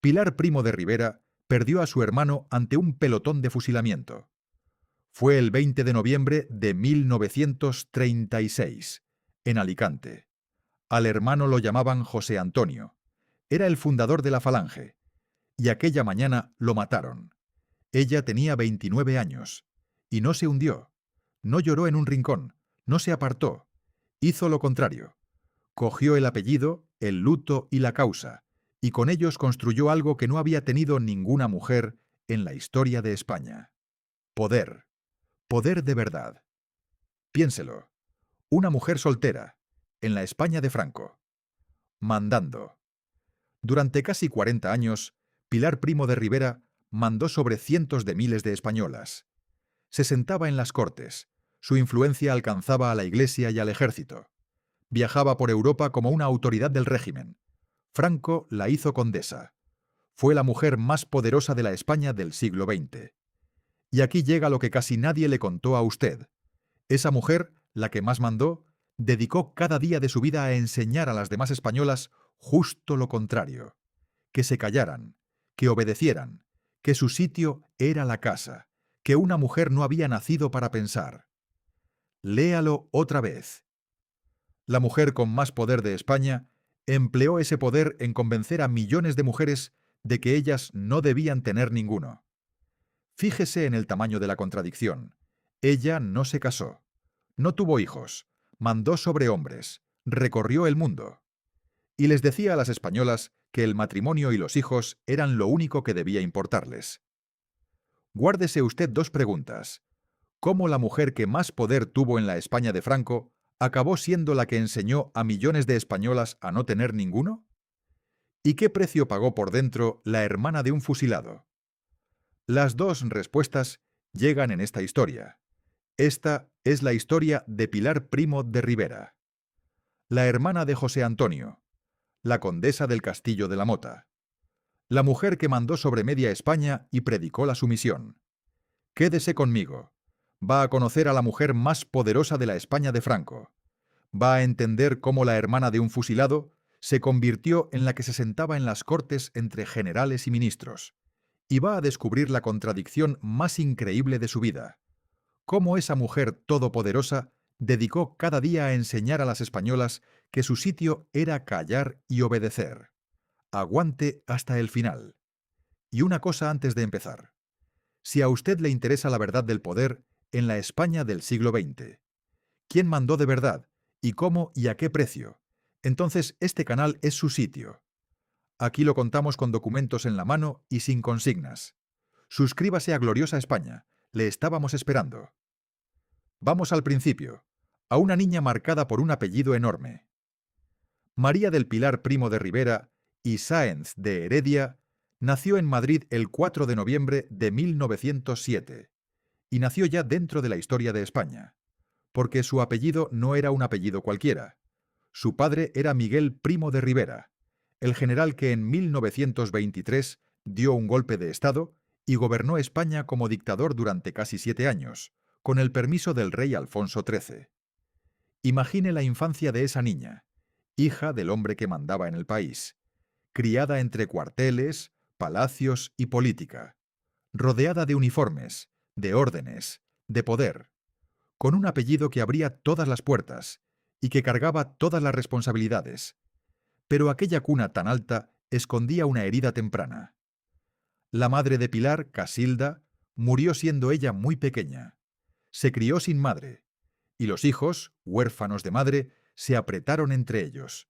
Pilar Primo de Rivera perdió a su hermano ante un pelotón de fusilamiento. Fue el 20 de noviembre de 1936, en Alicante. Al hermano lo llamaban José Antonio. Era el fundador de la Falange. Y aquella mañana lo mataron. Ella tenía 29 años. Y no se hundió. No lloró en un rincón. No se apartó. Hizo lo contrario. Cogió el apellido, el luto y la causa, y con ellos construyó algo que no había tenido ninguna mujer en la historia de España. Poder. Poder de verdad. Piénselo. Una mujer soltera, en la España de Franco. Mandando. Durante casi 40 años, Pilar Primo de Rivera mandó sobre cientos de miles de españolas. Se sentaba en las cortes. Su influencia alcanzaba a la Iglesia y al ejército. Viajaba por Europa como una autoridad del régimen. Franco la hizo condesa. Fue la mujer más poderosa de la España del siglo XX. Y aquí llega lo que casi nadie le contó a usted. Esa mujer, la que más mandó, dedicó cada día de su vida a enseñar a las demás españolas justo lo contrario. Que se callaran, que obedecieran, que su sitio era la casa, que una mujer no había nacido para pensar. Léalo otra vez. La mujer con más poder de España empleó ese poder en convencer a millones de mujeres de que ellas no debían tener ninguno. Fíjese en el tamaño de la contradicción. Ella no se casó, no tuvo hijos, mandó sobre hombres, recorrió el mundo. Y les decía a las españolas que el matrimonio y los hijos eran lo único que debía importarles. Guárdese usted dos preguntas. ¿Cómo la mujer que más poder tuvo en la España de Franco acabó siendo la que enseñó a millones de españolas a no tener ninguno? ¿Y qué precio pagó por dentro la hermana de un fusilado? Las dos respuestas llegan en esta historia. Esta es la historia de Pilar Primo de Rivera, la hermana de José Antonio, la condesa del Castillo de la Mota, la mujer que mandó sobre media España y predicó la sumisión. Quédese conmigo. Va a conocer a la mujer más poderosa de la España de Franco. Va a entender cómo la hermana de un fusilado se convirtió en la que se sentaba en las cortes entre generales y ministros. Y va a descubrir la contradicción más increíble de su vida. Cómo esa mujer todopoderosa dedicó cada día a enseñar a las españolas que su sitio era callar y obedecer. Aguante hasta el final. Y una cosa antes de empezar. Si a usted le interesa la verdad del poder en la España del siglo XX, quién mandó de verdad y cómo y a qué precio, entonces este canal es su sitio. Aquí lo contamos con documentos en la mano y sin consignas. Suscríbase a Gloriosa España. Le estábamos esperando. Vamos al principio. A una niña marcada por un apellido enorme. María del Pilar Primo de Rivera y Sáenz de Heredia nació en Madrid el 4 de noviembre de 1907 y nació ya dentro de la historia de España, porque su apellido no era un apellido cualquiera. Su padre era Miguel Primo de Rivera, el general que en 1923 dio un golpe de Estado y gobernó España como dictador durante casi 7 años, con el permiso del rey Alfonso XIII. Imagine la infancia de esa niña, hija del hombre que mandaba en el país, criada entre cuarteles, palacios y política, rodeada de uniformes, de órdenes, de poder, con un apellido que abría todas las puertas y que cargaba todas las responsabilidades. Pero aquella cuna tan alta escondía una herida temprana. La madre de Pilar, Casilda, murió siendo ella muy pequeña. Se crió sin madre, y los hijos, huérfanos de madre, se apretaron entre ellos,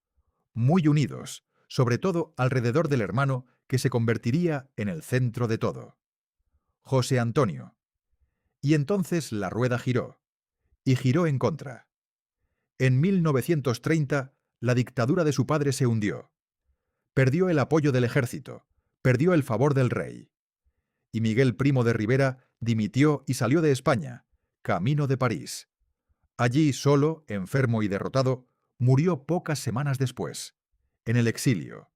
muy unidos, sobre todo alrededor del hermano que se convertiría en el centro de todo. José Antonio. Y entonces la rueda giró, y giró en contra. En 1930, la dictadura de su padre se hundió. Perdió el apoyo del ejército, perdió el favor del rey. Y Miguel Primo de Rivera dimitió y salió de España, camino de París. Allí, solo, enfermo y derrotado, murió pocas semanas después, en el exilio,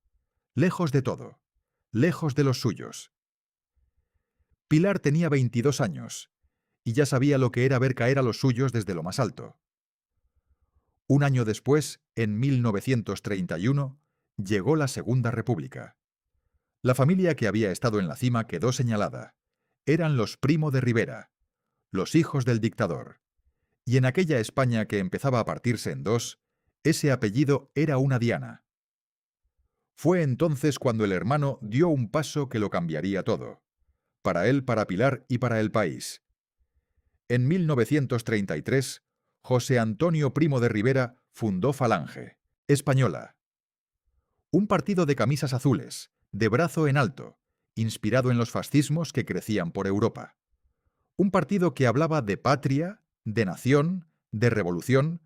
lejos de todo, lejos de los suyos. Pilar tenía 22 años, y ya sabía lo que era ver caer a los suyos desde lo más alto. Un año después, en 1931, llegó la Segunda República. La familia que había estado en la cima quedó señalada. Eran los Primo de Rivera, los hijos del dictador. Y en aquella España que empezaba a partirse en dos, ese apellido era una diana. Fue entonces cuando el hermano dio un paso que lo cambiaría todo. Para él, para Pilar y para el país. En 1933, José Antonio Primo de Rivera fundó Falange, española. Un partido de camisas azules, de brazo en alto, inspirado en los fascismos que crecían por Europa. Un partido que hablaba de patria, de nación, de revolución,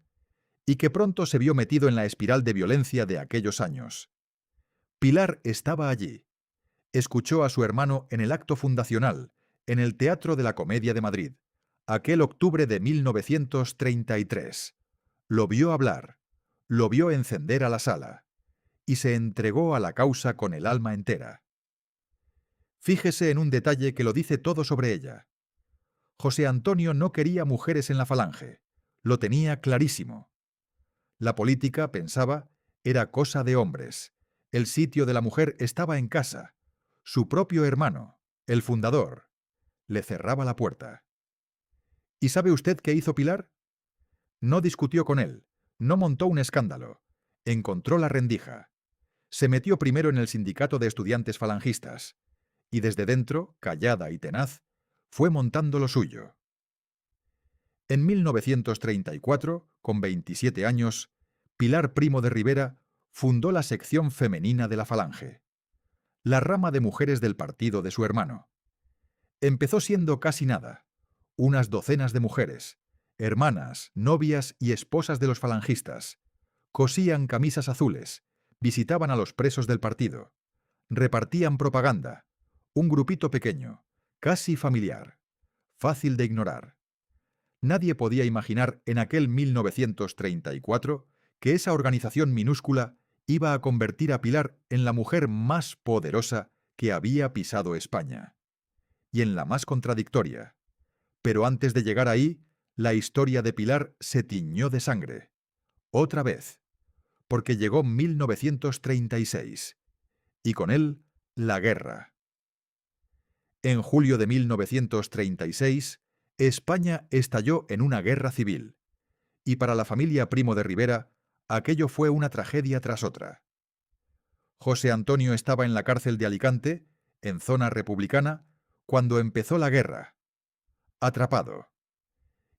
y que pronto se vio metido en la espiral de violencia de aquellos años. Pilar estaba allí. Escuchó a su hermano en el acto fundacional, en el Teatro de la Comedia de Madrid, aquel octubre de 1933. Lo vio hablar, lo vio encender a la sala, y se entregó a la causa con el alma entera. Fíjese en un detalle que lo dice todo sobre ella. José Antonio no quería mujeres en la Falange, lo tenía clarísimo. La política, pensaba, era cosa de hombres. El sitio de la mujer estaba en casa. Su propio hermano, el fundador, le cerraba la puerta. ¿Y sabe usted qué hizo Pilar? No discutió con él, no montó un escándalo. Encontró la rendija. Se metió primero en el sindicato de estudiantes falangistas, y desde dentro, callada y tenaz, fue montando lo suyo. En 1934, con 27 años, Pilar Primo de Rivera fundó la sección femenina de la Falange, la rama de mujeres del partido de su hermano. Empezó siendo casi nada, unas docenas de mujeres, hermanas, novias y esposas de los falangistas. Cosían camisas azules, visitaban a los presos del partido, repartían propaganda, un grupito pequeño, casi familiar, fácil de ignorar. Nadie podía imaginar en aquel 1934 que esa organización minúscula iba a convertir a Pilar en la mujer más poderosa que había pisado España. Y en la más contradictoria. Pero antes de llegar ahí, la historia de Pilar se tiñó de sangre. Otra vez. Porque llegó 1936. Y con él, la guerra. En julio de 1936, España estalló en una guerra civil. Y para la familia Primo de Rivera, aquello fue una tragedia tras otra. José Antonio estaba en la cárcel de Alicante, en zona republicana, cuando empezó la guerra. Atrapado.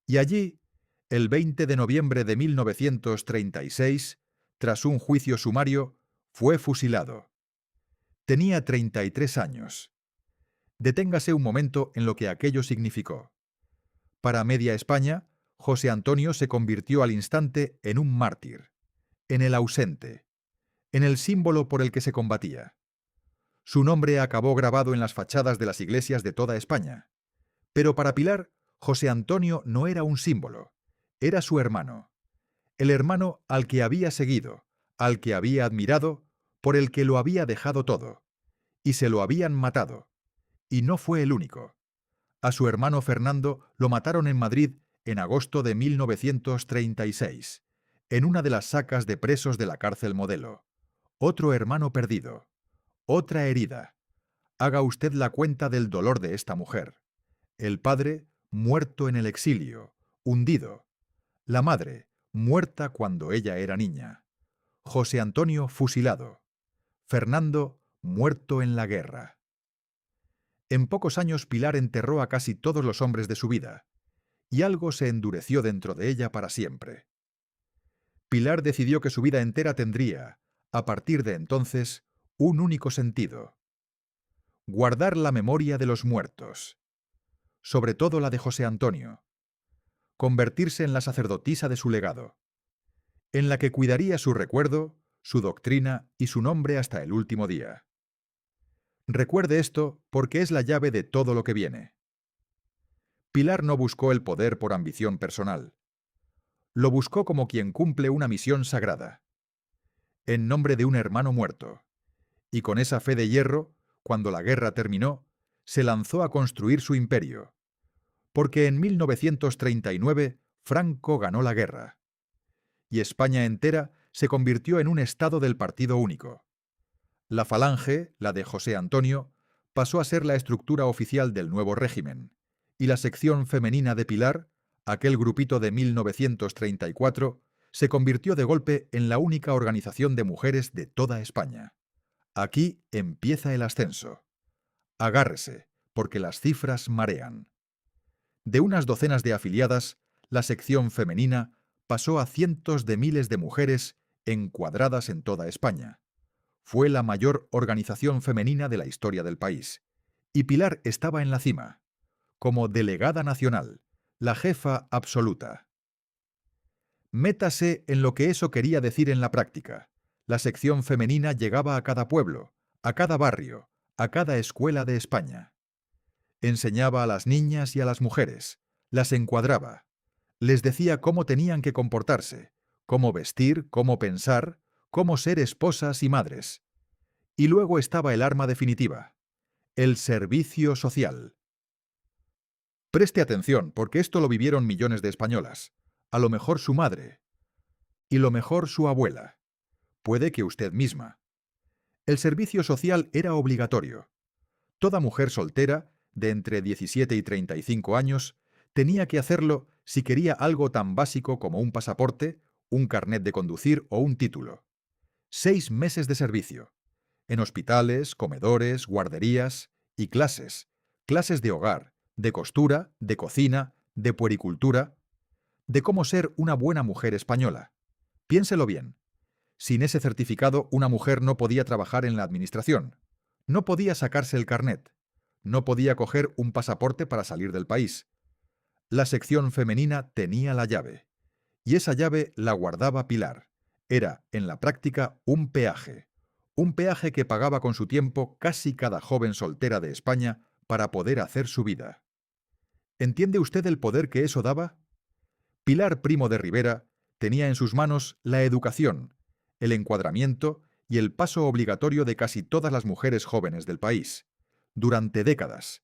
Y allí, el 20 de noviembre de 1936, tras un juicio sumario, fue fusilado. Tenía 33 años. Deténgase un momento en lo que aquello significó. Para media España, José Antonio se convirtió al instante en un mártir, en el ausente, en el símbolo por el que se combatía. Su nombre acabó grabado en las fachadas de las iglesias de toda España. Pero para Pilar, José Antonio no era un símbolo, era su hermano. El hermano al que había seguido, al que había admirado, por el que lo había dejado todo. Y se lo habían matado. Y no fue el único. A su hermano Fernando lo mataron en Madrid en agosto de 1936, en una de las sacas de presos de la cárcel Modelo. Otro hermano perdido. Otra herida. Haga usted la cuenta del dolor de esta mujer. El padre, muerto en el exilio, hundido. La madre, muerta cuando ella era niña. José Antonio fusilado. Fernando, muerto en la guerra. En pocos años Pilar enterró a casi todos los hombres de su vida, y algo se endureció dentro de ella para siempre. Pilar decidió que su vida entera tendría, a partir de entonces, un único sentido: guardar la memoria de los muertos, sobre todo la de José Antonio, convertirse en la sacerdotisa de su legado, en la que cuidaría su recuerdo, su doctrina y su nombre hasta el último día. Recuerde esto porque es la llave de todo lo que viene. Pilar no buscó el poder por ambición personal. Lo buscó como quien cumple una misión sagrada, en nombre de un hermano muerto, y con esa fe de hierro, cuando la guerra terminó, se lanzó a construir su imperio, porque en 1939 Franco ganó la guerra, y España entera se convirtió en un estado del partido único. La Falange, la de José Antonio, pasó a ser la estructura oficial del nuevo régimen, y la sección femenina de Pilar, aquel grupito de 1934, se convirtió de golpe en la única organización de mujeres de toda España. Aquí empieza el ascenso. Agárrese, porque las cifras marean. De unas docenas de afiliadas, la sección femenina pasó a cientos de miles de mujeres encuadradas en toda España. Fue la mayor organización femenina de la historia del país. Y Pilar estaba en la cima, como delegada nacional, la jefa absoluta. Métase en lo que eso quería decir en la práctica. La sección femenina llegaba a cada pueblo, a cada barrio, a cada escuela de España. Enseñaba a las niñas y a las mujeres, las encuadraba, les decía cómo tenían que comportarse, cómo vestir, cómo pensar, cómo ser esposas y madres. Y luego estaba el arma definitiva, el servicio social. Preste atención, porque esto lo vivieron millones de españolas, a lo mejor su madre, y lo mejor su abuela, puede que usted misma. El servicio social era obligatorio. Toda mujer soltera, de entre 17 y 35 años, tenía que hacerlo si quería algo tan básico como un pasaporte, un carnet de conducir o un título. 6 meses de servicio. En hospitales, comedores, guarderías y clases. Clases de hogar, de costura, de cocina, de puericultura, de cómo ser una buena mujer española. Piénselo bien. Sin ese certificado, una mujer no podía trabajar en la administración. No podía sacarse el carnet. No podía coger un pasaporte para salir del país. La sección femenina tenía la llave. Y esa llave la guardaba Pilar. Era, en la práctica, un peaje. Un peaje que pagaba con su tiempo casi cada joven soltera de España para poder hacer su vida. ¿Entiende usted el poder que eso daba? Pilar Primo de Rivera tenía en sus manos la educación, el encuadramiento y el paso obligatorio de casi todas las mujeres jóvenes del país, durante décadas.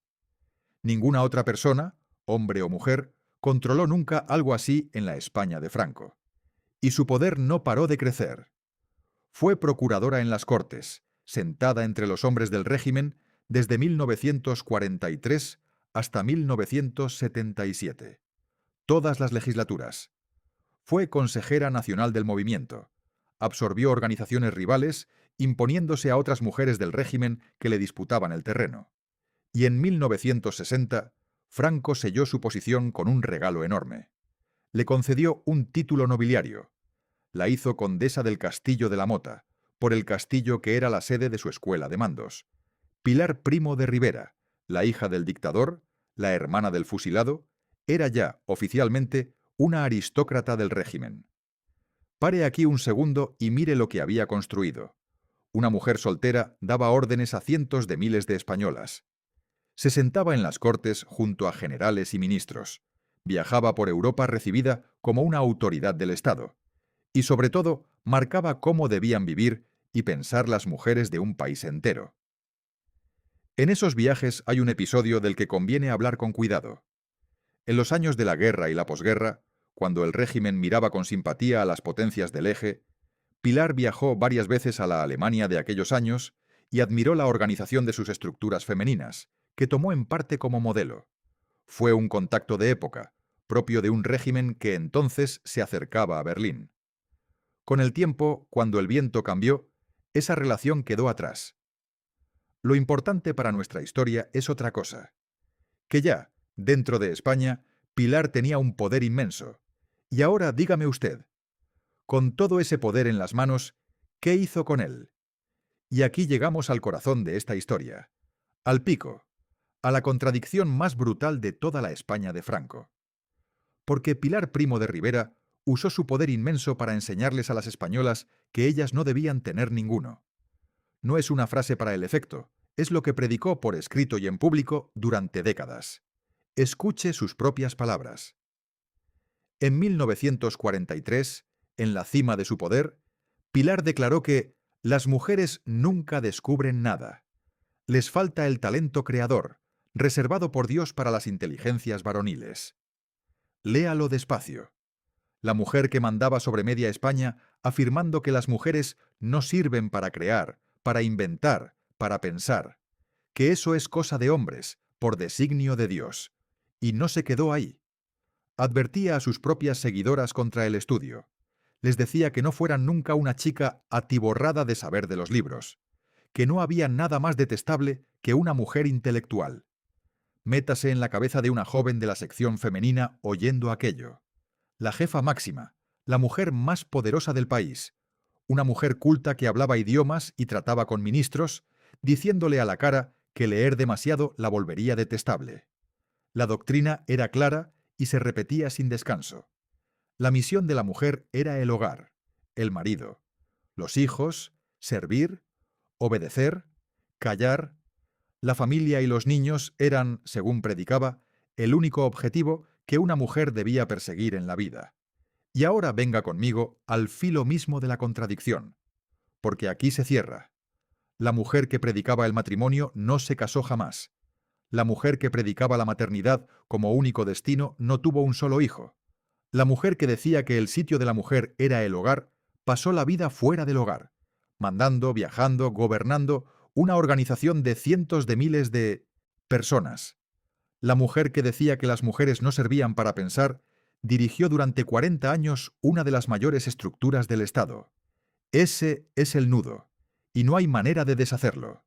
Ninguna otra persona, hombre o mujer, controló nunca algo así en la España de Franco. Y su poder no paró de crecer. Fue procuradora en las Cortes, sentada entre los hombres del régimen desde 1943 hasta 1977. Todas las legislaturas. Fue consejera nacional del movimiento. Absorbió organizaciones rivales, imponiéndose a otras mujeres del régimen que le disputaban el terreno. Y en 1960, Franco selló su posición con un regalo enorme. Le concedió un título nobiliario. La hizo condesa del Castillo de la Mota, por el castillo que era la sede de su escuela de mandos. Pilar Primo de Rivera, la hija del dictador, la hermana del fusilado, era ya, oficialmente, una aristócrata del régimen. Pare aquí un segundo y mire lo que había construido. Una mujer soltera daba órdenes a cientos de miles de españolas. Se sentaba en las cortes junto a generales y ministros. Viajaba por Europa recibida como una autoridad del Estado. Y sobre todo, marcaba cómo debían vivir y pensar las mujeres de un país entero. En esos viajes hay un episodio del que conviene hablar con cuidado. En los años de la guerra y la posguerra, cuando el régimen miraba con simpatía a las potencias del eje, Pilar viajó varias veces a la Alemania de aquellos años y admiró la organización de sus estructuras femeninas, que tomó en parte como modelo. Fue un contacto de época, propio de un régimen que entonces se acercaba a Berlín. Con el tiempo, cuando el viento cambió, esa relación quedó atrás. Lo importante para nuestra historia es otra cosa. Que ya, dentro de España, Pilar tenía un poder inmenso. Y ahora dígame usted, con todo ese poder en las manos, ¿qué hizo con él? Y aquí llegamos al corazón de esta historia, al pico, a la contradicción más brutal de toda la España de Franco. Porque Pilar Primo de Rivera usó su poder inmenso para enseñarles a las españolas que ellas no debían tener ninguno. No es una frase para el efecto, es lo que predicó por escrito y en público durante décadas. Escuche sus propias palabras. En 1943, en la cima de su poder, Pilar declaró que las mujeres nunca descubren nada. Les falta el talento creador, reservado por Dios para las inteligencias varoniles. Léalo despacio. La mujer que mandaba sobre media España afirmando que las mujeres no sirven para crear, para inventar, para pensar, que eso es cosa de hombres, por designio de Dios. Y no se quedó ahí. Advertía a sus propias seguidoras contra el estudio. Les decía que no fueran nunca una chica atiborrada de saber de los libros, que no había nada más detestable que una mujer intelectual. Métase en la cabeza de una joven de la sección femenina oyendo aquello. La jefa máxima, la mujer más poderosa del país, una mujer culta que hablaba idiomas y trataba con ministros, diciéndole a la cara que leer demasiado la volvería detestable. La doctrina era clara y se repetía sin descanso. La misión de la mujer era el hogar, el marido, los hijos, servir, obedecer, callar. La familia y los niños eran, según predicaba, el único objetivo que una mujer debía perseguir en la vida. Y ahora venga conmigo al filo mismo de la contradicción, porque aquí se cierra. La mujer que predicaba el matrimonio no se casó jamás. La mujer que predicaba la maternidad como único destino no tuvo un solo hijo. La mujer que decía que el sitio de la mujer era el hogar, pasó la vida fuera del hogar, mandando, viajando, gobernando una organización de cientos de miles de personas. La mujer que decía que las mujeres no servían para pensar, dirigió durante 40 años una de las mayores estructuras del Estado. Ese es el nudo, y no hay manera de deshacerlo.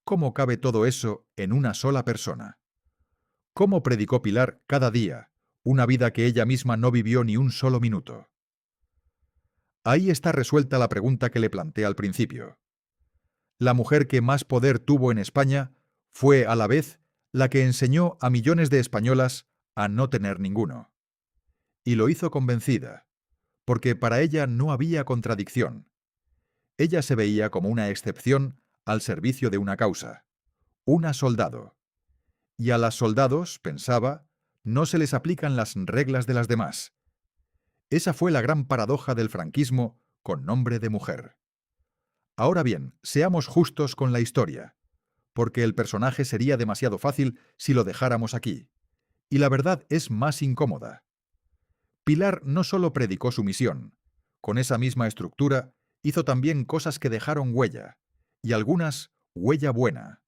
¿Cómo cabe todo eso en una sola persona? ¿Cómo predicó Pilar cada día, una vida que ella misma no vivió ni un solo minuto? Ahí está resuelta la pregunta que le planteé al principio. La mujer que más poder tuvo en España fue, a la vez, la que enseñó a millones de españolas a no tener ninguno. Y lo hizo convencida, porque para ella no había contradicción. Ella se veía como una excepción al servicio de una causa, una soldado. Y a las soldados, pensaba, no se les aplican las reglas de las demás. Esa fue la gran paradoja del franquismo con nombre de mujer. Ahora bien, seamos justos con la historia, porque el personaje sería demasiado fácil si lo dejáramos aquí. Y la verdad es más incómoda. Pilar no solo predicó su misión, con esa misma estructura hizo también cosas que dejaron huella, y algunas huella buena.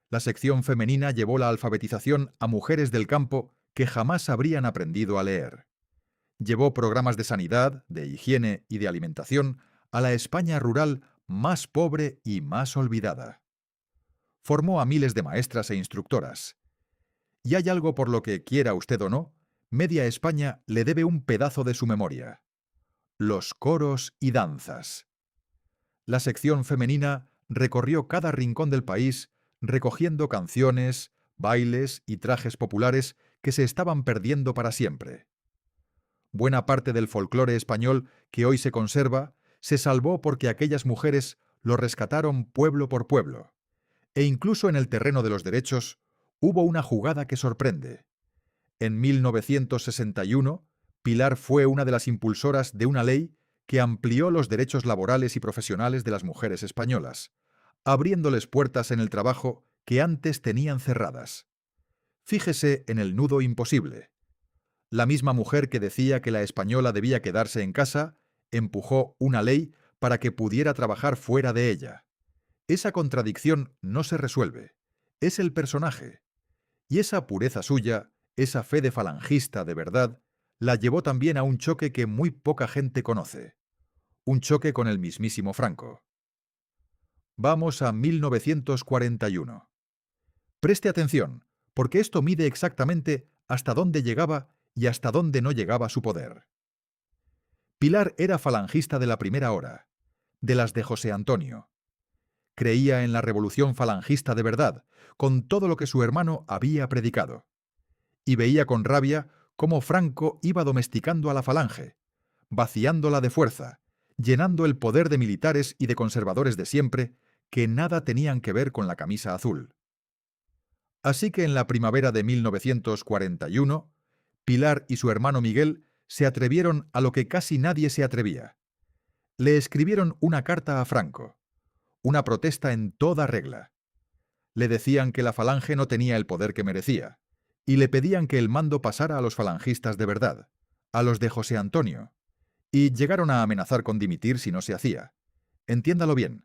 La sección femenina llevó la alfabetización a mujeres del campo que jamás habrían aprendido a leer. Llevó programas de sanidad, de higiene y de alimentación a la España rural más pobre y más olvidada. Formó a miles de maestras e instructoras. Y hay algo por lo que, quiera usted o no, media España le debe un pedazo de su memoria: los coros y danzas. La sección femenina recorrió cada rincón del país recogiendo canciones, bailes y trajes populares que se estaban perdiendo para siempre. Buena parte del folclore español que hoy se conserva se salvó porque aquellas mujeres lo rescataron pueblo por pueblo. E incluso en el terreno de los derechos hubo una jugada que sorprende. En 1961, Pilar fue una de las impulsoras de una ley que amplió los derechos laborales y profesionales de las mujeres españolas, abriéndoles puertas en el trabajo que antes tenían cerradas. Fíjese en el nudo imposible. La misma mujer que decía que la española debía quedarse en casa, empujó una ley para que pudiera trabajar fuera de ella. Esa contradicción no se resuelve. Es el personaje. Y esa pureza suya, esa fe de falangista de verdad, la llevó también a un choque que muy poca gente conoce. Un choque con el mismísimo Franco. Vamos a 1941. Preste atención, porque esto mide exactamente hasta dónde llegaba y hasta dónde no llegaba su poder. Pilar era falangista de la primera hora, de las de José Antonio. Creía en la revolución falangista de verdad, con todo lo que su hermano había predicado. Y veía con rabia cómo Franco iba domesticando a la falange, vaciándola de fuerza, llenando el poder de militares y de conservadores de siempre que nada tenían que ver con la camisa azul. Así que en la primavera de 1941, Pilar y su hermano Miguel se atrevieron a lo que casi nadie se atrevía. Le escribieron una carta a Franco, una protesta en toda regla. Le decían que la falange no tenía el poder que merecía, y le pedían que el mando pasara a los falangistas de verdad, a los de José Antonio, y llegaron a amenazar con dimitir si no se hacía. Entiéndalo bien,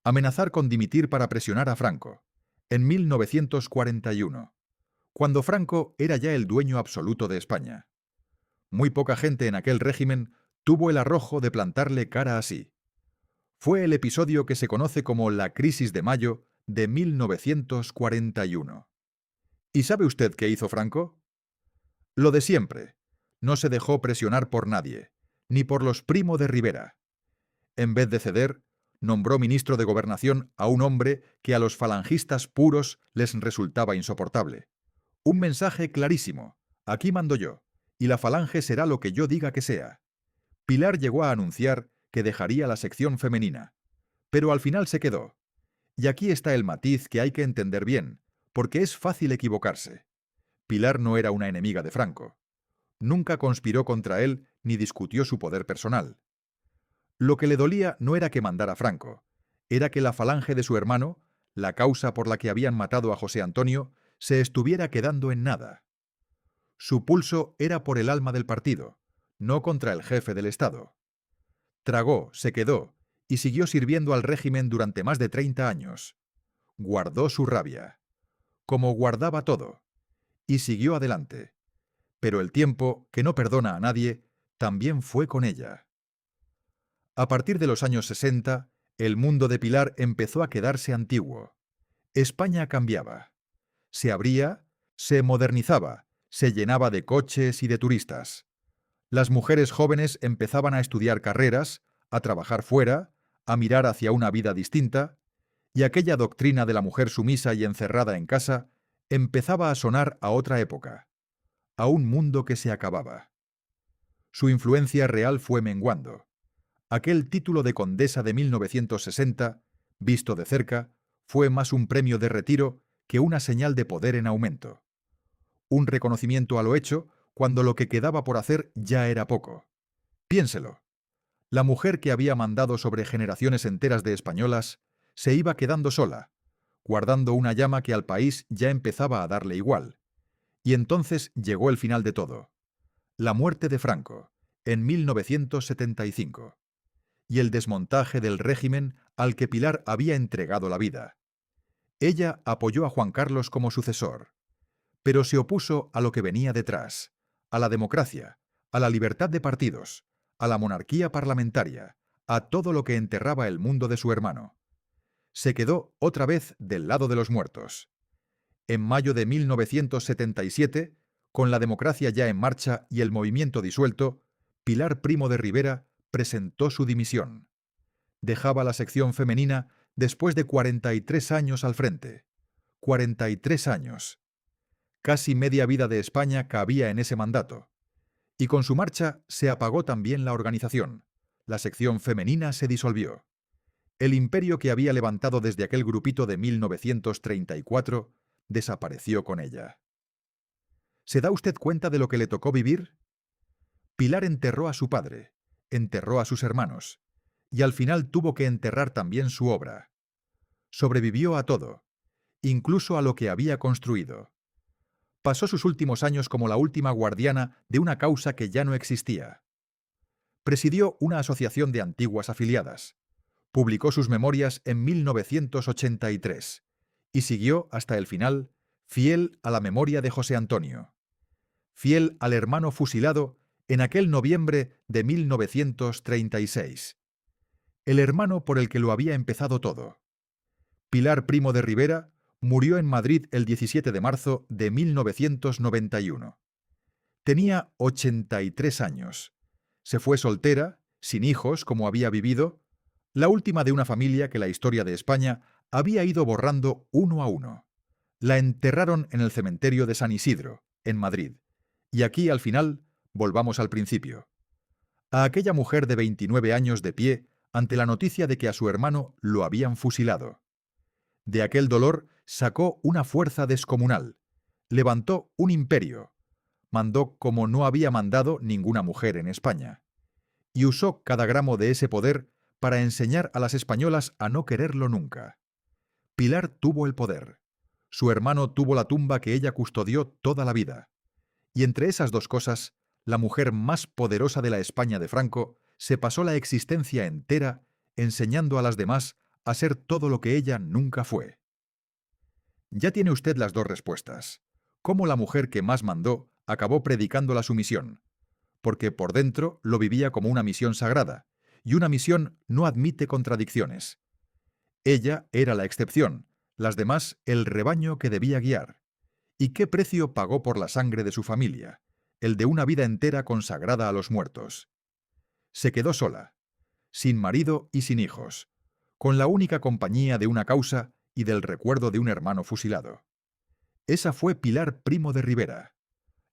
amenazar con dimitir para presionar a Franco, en 1941, cuando Franco era ya el dueño absoluto de España. Muy poca gente en aquel régimen tuvo el arrojo de plantarle cara así. Fue el episodio que se conoce como la Crisis de Mayo de 1941. ¿Y sabe usted qué hizo Franco? Lo de siempre. No se dejó presionar por nadie, ni por los Primo de Rivera. En vez de ceder, nombró ministro de Gobernación a un hombre que a los falangistas puros les resultaba insoportable. Un mensaje clarísimo: aquí mando yo, y la falange será lo que yo diga que sea. Pilar llegó a anunciar que dejaría la sección femenina, pero al final se quedó. Y aquí está el matiz que hay que entender bien, porque es fácil equivocarse. Pilar no era una enemiga de Franco. Nunca conspiró contra él ni discutió su poder personal. Lo que le dolía no era que mandara Franco, era que la falange de su hermano, la causa por la que habían matado a José Antonio, se estuviera quedando en nada. Su pulso era por el alma del partido, no contra el jefe del Estado. Tragó, se quedó, y siguió sirviendo al régimen durante más de 30 años. Guardó su rabia, como guardaba todo, y siguió adelante. Pero el tiempo, que no perdona a nadie, también fue con ella. A partir de los años 60, el mundo de Pilar empezó a quedarse antiguo. España cambiaba. Se abría, se modernizaba, se llenaba de coches y de turistas. Las mujeres jóvenes empezaban a estudiar carreras, a trabajar fuera, a mirar hacia una vida distinta, y aquella doctrina de la mujer sumisa y encerrada en casa empezaba a sonar a otra época, a un mundo que se acababa. Su influencia real fue menguando. Aquel título de condesa de 1960, visto de cerca, fue más un premio de retiro que una señal de poder en aumento. Un reconocimiento a lo hecho cuando lo que quedaba por hacer ya era poco. Piénselo. La mujer que había mandado sobre generaciones enteras de españolas se iba quedando sola, guardando una llama que al país ya empezaba a darle igual. Y entonces llegó el final de todo. La muerte de Franco, en 1975. Y el desmontaje del régimen al que Pilar había entregado la vida. Ella apoyó a Juan Carlos como sucesor, pero se opuso a lo que venía detrás, a la democracia, a la libertad de partidos, a la monarquía parlamentaria, a todo lo que enterraba el mundo de su hermano. Se quedó otra vez del lado de los muertos. En mayo de 1977, con la democracia ya en marcha y el movimiento disuelto, Pilar Primo de Rivera presentó su dimisión. Dejaba la sección femenina después de 43 años al frente. 43 años. Casi media vida de España cabía en ese mandato. Y con su marcha se apagó también la organización. La sección femenina se disolvió. El imperio que había levantado desde aquel grupito de 1934 desapareció con ella. ¿Se da usted cuenta de lo que le tocó vivir? Pilar enterró a su padre, enterró a sus hermanos, y al final tuvo que enterrar también su obra. Sobrevivió a todo, incluso a lo que había construido. Pasó sus últimos años como la última guardiana de una causa que ya no existía. Presidió una asociación de antiguas afiliadas. Publicó sus memorias en 1983 y siguió hasta el final, fiel a la memoria de José Antonio, fiel al hermano fusilado en aquel noviembre de 1936. El hermano por el que lo había empezado todo. Pilar Primo de Rivera murió en Madrid el 17 de marzo de 1991. Tenía 83 años. Se fue soltera, sin hijos como había vivido, la última de una familia que la historia de España había ido borrando uno a uno. La enterraron en el cementerio de San Isidro, en Madrid. Y aquí, al final, volvamos al principio. A aquella mujer de 29 años de pie ante la noticia de que a su hermano lo habían fusilado. De aquel dolor sacó una fuerza descomunal. Levantó un imperio. Mandó como no había mandado ninguna mujer en España. Y usó cada gramo de ese poder para enseñar a las españolas a no quererlo nunca. Pilar tuvo el poder. Su hermano tuvo la tumba que ella custodió toda la vida. Y entre esas dos cosas, la mujer más poderosa de la España de Franco se pasó la existencia entera enseñando a las demás a ser todo lo que ella nunca fue. Ya tiene usted las dos respuestas. Cómo la mujer que más mandó acabó predicando la sumisión, porque por dentro lo vivía como una misión sagrada, y una misión no admite contradicciones. Ella era la excepción, las demás el rebaño que debía guiar. ¿Y qué precio pagó por la sangre de su familia, el de una vida entera consagrada a los muertos? Se quedó sola, sin marido y sin hijos, con la única compañía de una causa y del recuerdo de un hermano fusilado. Esa fue Pilar Primo de Rivera,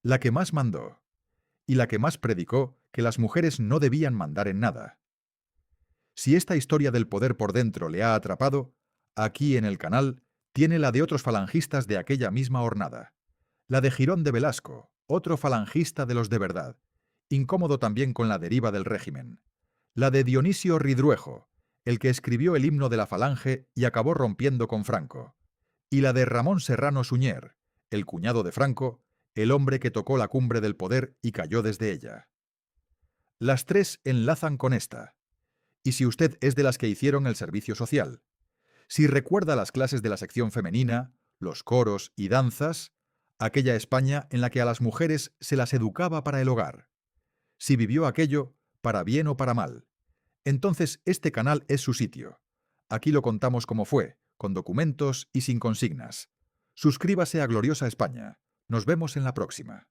la que más mandó, y la que más predicó que las mujeres no debían mandar en nada. Si esta historia del poder por dentro le ha atrapado, aquí en el canal tiene la de otros falangistas de aquella misma hornada. La de Girón de Velasco, otro falangista de los de verdad, incómodo también con la deriva del régimen. La de Dionisio Ridruejo, el que escribió el himno de la Falange y acabó rompiendo con Franco. Y la de Ramón Serrano Suñer, el cuñado de Franco, el hombre que tocó la cumbre del poder y cayó desde ella. Las tres enlazan con esta. Y si usted es de las que hicieron el servicio social, si recuerda las clases de la sección femenina, los coros y danzas, aquella España en la que a las mujeres se las educaba para el hogar, si vivió aquello, para bien o para mal, entonces este canal es su sitio. Aquí lo contamos como fue, con documentos y sin consignas. Suscríbase a Gloriosa España. Nos vemos en la próxima.